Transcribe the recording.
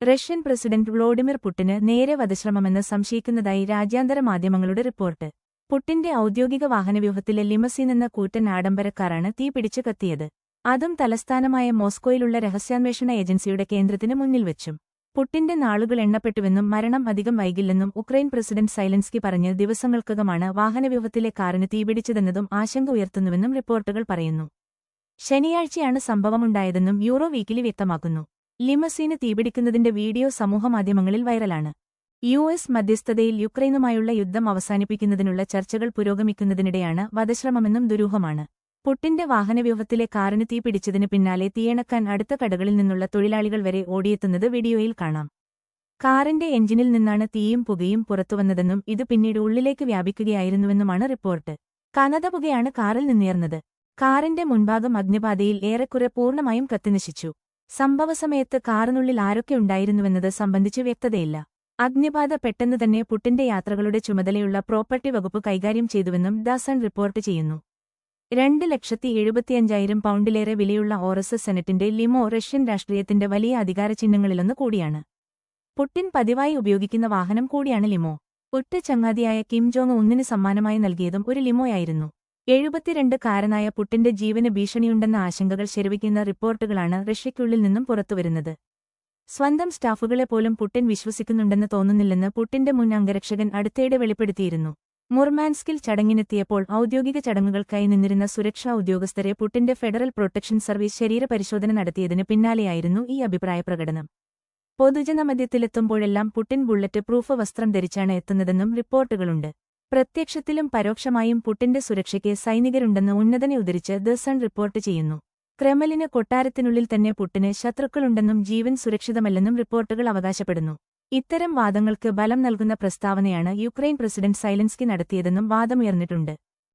Russian president Volodymyr പുട്ടിന് നേരെ വധശ്രമമെന്ന് സംശയിക്കുന്നതായി രാജ്യാന്തര മാധ്യമങ്ങളുടെ റിപ്പോർട്ട്. പുട്ടിന്റെ ഔദ്യോഗിക വാഹനവ്യൂഹത്തിലെ ലിമസീൻ എന്ന കൂറ്റൻ ആഡംബരക്കാറാണ് തീപിടിച്ച് കത്തിയത്. അതും തലസ്ഥാനമായ മോസ്കോയിലുള്ള രഹസ്യാന്വേഷണ ഏജൻസിയുടെ കേന്ദ്രത്തിന് മുന്നിൽ വെച്ചും. പുട്ടിന്റെ നാളുകൾ എണ്ണപ്പെട്ടുവെന്നും മരണം അധികം വൈകില്ലെന്നും ഉക്രൈൻ പ്രസിഡന്റ് സൈലൻസ്കി പറഞ്ഞ് ദിവസങ്ങൾക്കകമാണ് വാഹനവ്യൂഹത്തിലെ കാറിന് തീപിടിച്ചതെന്നതും ആശങ്ക ഉയർത്തുന്നുവെന്നും റിപ്പോർട്ടുകൾ പറയുന്നു. ശനിയാഴ്ചയാണ് സംഭവമുണ്ടായതെന്നും യൂറോ വീക്കിലി വ്യക്തമാക്കുന്നു. ലിമസീന് തീപിടിക്കുന്നതിന്റെ വീഡിയോ സമൂഹമാധ്യമങ്ങളിൽ വൈറലാണ്. യുഎസ് മധ്യസ്ഥതയിൽ യുക്രൈനുമായുള്ള യുദ്ധം അവസാനിപ്പിക്കുന്നതിനുള്ള ചർച്ചകൾ പുരോഗമിക്കുന്നതിനിടെയാണ് വധശ്രമമെന്നും ദുരൂഹമാണ്. പുട്ടിന്റെ വാഹനവ്യൂഹത്തിലെ കാറിന് തീപിടിച്ചതിന് പിന്നാലെ തീയണക്കാൻ അടുത്ത കടകളിൽ നിന്നുള്ള തൊഴിലാളികൾ വരെ ഓടിയെത്തുന്നത് വീഡിയോയിൽ കാണാം. കാറിന്റെ എഞ്ചിനിൽ നിന്നാണ് തീയും പുകയും പുറത്തുവന്നതെന്നും ഇത് പിന്നീട് ഉള്ളിലേക്ക് വ്യാപിക്കുകയായിരുന്നുവെന്നുമാണ് റിപ്പോർട്ട്. കനത്ത പുകയാണ് കാറിൽ നിന്നുയർന്നത്. കാറിന്റെ മുൻഭാഗം അഗ്നിബാധയിൽ ഏറെക്കുറെ പൂർണ്ണമായും കത്തിനശിച്ചു. സംഭവസമയത്ത് കാറിനുള്ളിൽ ആരൊക്കെ ഉണ്ടായിരുന്നുവെന്നത് സംബന്ധിച്ച് വ്യക്തതയില്ല. അഗ്നിബാധ പെട്ടെന്ന് തന്നെ പുട്ടിന്റെ യാത്രകളുടെ ചുമതലയുള്ള പ്രോപ്പർട്ടി വകുപ്പ് കൈകാര്യം ചെയ്തുവെന്നും ദ സൺ റിപ്പോർട്ട് ചെയ്യുന്നു. 2,75,000 പൗണ്ടിലേറെ വിലയുള്ള ഓറസ് സെനറ്റിന്റെ ലിമോ റഷ്യൻ രാഷ്ട്രീയത്തിന്റെ വലിയ അധികാരചിഹ്നങ്ങളിലൊന്ന് കൂടിയാണ്. പുട്ടിൻ പതിവായി ഉപയോഗിക്കുന്ന വാഹനം കൂടിയാണ് ലിമോ. ഒറ്റ ചങ്ങാതിയായ കിം ജോങ് ഉന്നിന് സമ്മാനമായി നൽകിയതും ഒരു ലിമോയായിരുന്നു. 72-കാരനായ പുട്ടിന്റെ ജീവന് ഭീഷണിയുണ്ടെന്ന ആശങ്കകൾ ശരിവയ്ക്കുന്ന റിപ്പോർട്ടുകളാണ് റഷ്യയ്ക്കുള്ളിൽ നിന്നും പുറത്തുവരുന്നത്. സ്വന്തം സ്റ്റാഫുകളെ പോലും പുട്ടിൻ വിശ്വസിക്കുന്നുണ്ടെന്ന് തോന്നുന്നില്ലെന്ന് പുട്ടിന്റെ മുൻ അംഗരക്ഷകൻ അടുത്തിടെ വെളിപ്പെടുത്തിയിരുന്നു. മുർമാൻസ്കിൽ ചടങ്ങിനെത്തിയപ്പോൾ ഔദ്യോഗിക ചടങ്ങുകൾക്കായി നിന്നിരുന്ന സുരക്ഷാ ഉദ്യോഗസ്ഥരെ പുട്ടിന്റെ ഫെഡറൽ പ്രൊട്ടക്ഷൻ സർവീസ് ശരീരപരിശോധന നടത്തിയതിന് പിന്നാലെയായിരുന്നു ഈ അഭിപ്രായപ്രകടനം. പൊതുജനമധ്യത്തിലെത്തുമ്പോഴെല്ലാം പുട്ടിൻ ബുള്ളറ്റ് പ്രൂഫ് വസ്ത്രം ധരിച്ചാണ് എത്തുന്നതെന്നും റിപ്പോർട്ടുകളുണ്ട്. പ്രത്യക്ഷത്തിലും പരോക്ഷമായും പുട്ടിന്റെ സുരക്ഷയ്ക്ക് സൈനികരുണ്ടെന്ന് ഉന്നതനെ ഉദ്ധരിച്ച് ദ സൺ റിപ്പോർട്ട് ചെയ്യുന്നു. ക്രെമലിന് കൊട്ടാരത്തിനുള്ളിൽ തന്നെ പുട്ടിന് ശത്രുക്കളുണ്ടെന്നും ജീവൻ സുരക്ഷിതമല്ലെന്നും റിപ്പോർട്ടുകൾ അവകാശപ്പെടുന്നു. ഇത്തരം വാദങ്ങൾക്ക് ബലം നൽകുന്ന പ്രസ്താവനയാണ് യുക്രൈൻ പ്രസിഡന്റ് സൈലൻസ്കി നടത്തിയതെന്നും വാദമുയർന്നിട്ടുണ്ട്.